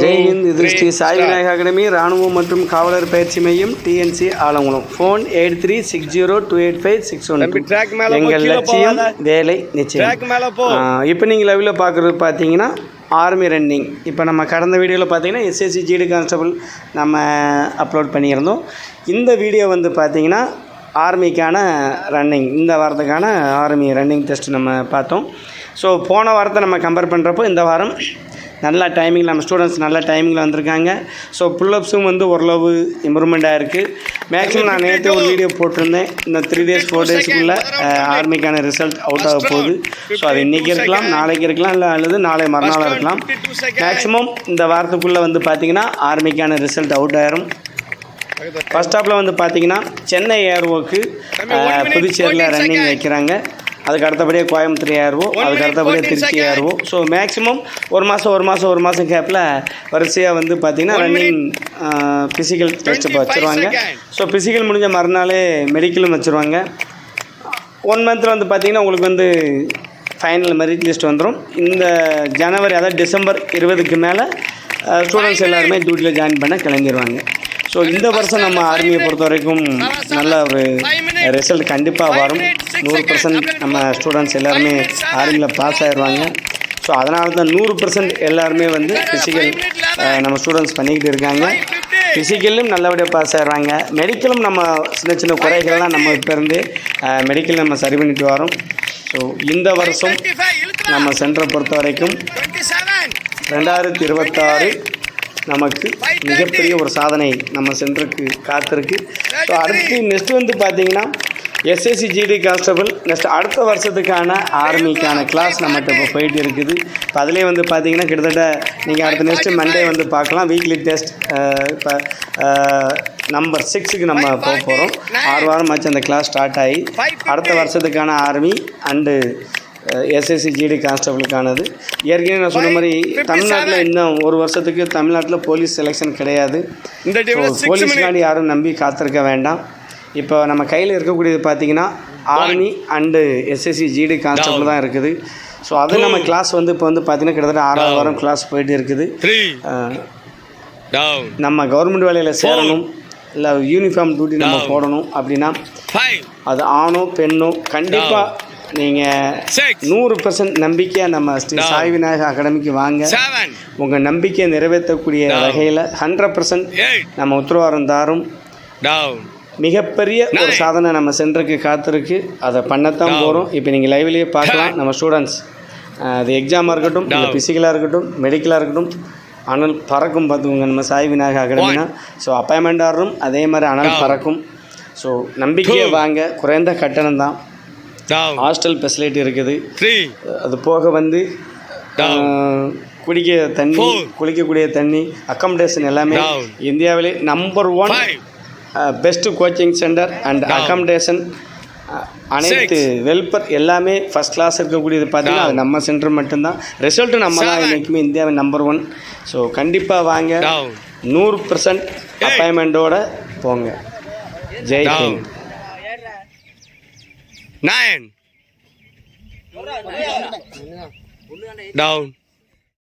ஜெய் ஹிந்த். இது ஸ்ரீ சாய் விநாயகா அகாடமி ராணுவம் மற்றும் காவலர் பயிற்சி மையம் டிஎன்சி ஆலங்குளம். ஃபோன் 8360285612. எங்கள் லட்சியம் வேலை நிச்சயம். இப்போ நீங்கள் லைவில் பார்க்குறது பார்த்தீங்கன்னா ஆர்மி ரன்னிங். இப்போ நம்ம கடந்த வீடியோவில் பார்த்தீங்கன்னா எஸ்எஸ்சி ஜிடி கான்ஸ்டபிள் நம்ம அப்லோட் பண்ணியிருந்தோம். இந்த வீடியோ வந்து பார்த்தீங்கன்னா ஆர்மிக்கான ரன்னிங், இந்த வாரத்துக்கான ஆர்மி ரன்னிங் டெஸ்ட் நம்ம பார்த்தோம். ஸோ போன வாரத்தை நம்ம கம்பேர் பண்ணுறப்போ இந்த வாரம் நல்ல டைமிங்கில் நம்ம ஸ்டூடெண்ட்ஸ் நல்ல டைமிங்கில் வந்திருக்காங்க. ஸோ புல்லப்ஸும் வந்து ஓரளவு இம்ப்ரூவ்மெண்ட் ஆகிருக்கு. மேக்ஸிமம் நான் நேற்று ஒரு வீடியோ போட்டிருந்தேன், இந்த 3 days 4 daysக்குள்ளே ஆர்மிக்கான ரிசல்ட் அவுட் ஆக போகுது. ஸோ அது இன்றைக்கி இருக்கலாம், நாளைக்கு இருக்கலாம், இல்லை அல்லது நாளை மறுநாள் இருக்கலாம். மேக்ஸிமம் இந்த வாரத்துக்குள்ளே வந்து பார்த்திங்கன்னா ஆர்மிக்கான ரிசல்ட் அவுட் ஆயிரும். ஃபஸ்ட் ஸ்டாப்பில் வந்து பார்த்திங்கன்னா சென்னை ஏர்வோக்கு புதுச்சேரியில் ரன்னிங் வைக்கிறாங்க. அதுக்கு அடுத்தபடியாக கோயம்புத்தூர் ஏர்வோ, அதுக்கு அடுத்தபடியாக திருச்சி ஏர்வோ. ஸோ மேக்ஸிமம் ஒரு மாதம் கேப்பில் வரிசையாக வந்து பார்த்திங்கன்னா ரன்னிங் ஃபிசிக்கல் டெஸ்ட் வச்சுருவாங்க. ஸோ ஃபிசிக்கல் முடிஞ்ச மறுநாளே மெடிக்கலும் வச்சுருவாங்க. 1 month வந்து பார்த்திங்கன்னா உங்களுக்கு வந்து ஃபைனல் மெரிட் லிஸ்ட் வந்துடும். இந்த ஜனவரி, அதாவது டிசம்பர் 20க்கு மேலே ஸ்டூடெண்ட்ஸ் எல்லாருமே டியூட்டியில் ஜாயின் பண்ண கிளம்பிடுவாங்க. ஸோ இந்த வருஷம் நம்ம ஆர்மியை பொறுத்த வரைக்கும் நல்ல ஒரு ரிசல்ட் கண்டிப்பாக வரும். 100% நம்ம ஸ்டூடெண்ட்ஸ் எல்லாருமே ஆர்மியில் பாஸ் ஆகிடுவாங்க. ஸோ அதனால தான் 100% எல்லாருமே வந்து ஃபிசிக்கல் நம்ம ஸ்டூடெண்ட்ஸ் பண்ணிக்கிட்டு இருக்காங்க. ஃபிசிக்கலும் நல்லபடியாக பாஸ் ஆகிடுறாங்க. மெடிக்கலும் நம்ம சின்ன குறைகள்லாம் நம்ம இப்போ இருந்து மெடிக்கல் நம்ம சரி பண்ணிட்டு வரோம். ஸோ இந்த வருஷம் நம்ம சென்டரை பொறுத்த வரைக்கும் 2026 நமக்கு மிகப்பெரிய ஒரு சாதனை நம்ம சென்டருக்கு காத்திருக்கு. ஸோ அடுத்து நெக்ஸ்ட் வந்து பார்த்திங்கன்னா எஸ்எஸ்சி ஜிடி கான்ஸ்டபிள் நெக்ஸ்ட் அடுத்த வருஷத்துக்கான ஆர்மிக்கான கிளாஸ் நம்மகிட்ட இப்போ போயிட்டு இருக்குது. இப்போ அதிலே வந்து பார்த்திங்கன்னா கிட்டத்தட்ட நீங்கள் அடுத்த நெக்ஸ்ட்டு மண்டே வந்து பார்க்கலாம். வீக்லி டெஸ்ட் இப்போ நம்பர் 6க்கு நம்ம போக போகிறோம். 6 வாரம் ஆச்சு அந்த கிளாஸ் ஸ்டார்ட் ஆகி. அடுத்த வருஷத்துக்கான ஆர்மி அண்டு எஸ்எஸ்சி ஜிடி கான்ஸ்டபிளுக்கானது. ஏற்கனவே நான் சொன்ன மாதிரி தமிழ்நாட்டில் இன்னும் 1 வருஷத்துக்கு தமிழ்நாட்டில் போலீஸ் செலெக்ஷன் கிடையாது. போலீஸ்காண்டி யாரும் நம்பி காத்திருக்க வேண்டாம். இப்போ நம்ம கையில் இருக்கக்கூடியது பார்த்திங்கன்னா army and SSC GD constable தான் இருக்குது. ஸோ அது நம்ம கிளாஸ் வந்து இப்போ வந்து பார்த்திங்கன்னா கிட்டத்தட்ட 6வது வாரம் கிளாஸ் போயிட்டு இருக்குது. நம்ம கவர்மெண்ட் வேலையில் சேரணும், இல்லை யூனிஃபார்ம் டியூட்டி நம்ம போடணும் அப்படின்னா அது ஆணோ பெண்ணோ கண்டிப்பாக நீங்கள் 100% நம்பிக்கையாக நம்ம ஸ்ரீ சாய் விநாயகா அகாடமிக்கு வாங்க. உங்கள் நம்பிக்கையை நிறைவேற்றக்கூடிய வகையில் 100% நம்ம உத்தரவாதம் தாரும். மிகப்பெரிய ஒரு சாதனை நம்ம சென்டருக்கு காத்திருக்கு. அதை பண்ணத்தான் போகிறோம். இப்போ நீங்கள் லைவ்லேயே பார்க்கலாம். நம்ம ஸ்டூடெண்ட்ஸ் அது எக்ஸாமாக இருக்கட்டும், இல்லை ஃபிசிக்கலாக இருக்கட்டும், மெடிக்கலாக இருக்கட்டும், அனல் பறக்கும் பார்த்துக்கோங்க நம்ம சாய் விநாயகா அகாடமினா. ஸோ அப்பாயின்மெண்ட் ஆர்டரும் அதே மாதிரி அனல் பறக்கும். ஸோ நம்பிக்கையை வாங்க. குறைந்த கட்டணம் தான். ஹாஸ்டல் ஃபெசிலிட்டி இருக்குது. அது போக வந்து குளிக்கக்கூடிய தண்ணி, அக்காமடேஷன் எல்லாமே இந்தியாவிலே number 1 best coaching centre and accommodation அனைத்து வெல்பர் எல்லாமே ஃபஸ்ட் கிளாஸ் இருக்கக்கூடியது பார்த்தீங்கன்னா அது நம்ம சென்டர் மட்டும்தான். ரிசல்ட்டு நம்ம தான் என்றைக்குமே இந்தியாவின் நம்பர் 1. ஸோ கண்டிப்பாக வாங்க. 100% அப்பாயின்மெண்ட்டோடு போங்க. ஜெய் ஹிந்த். 9 down.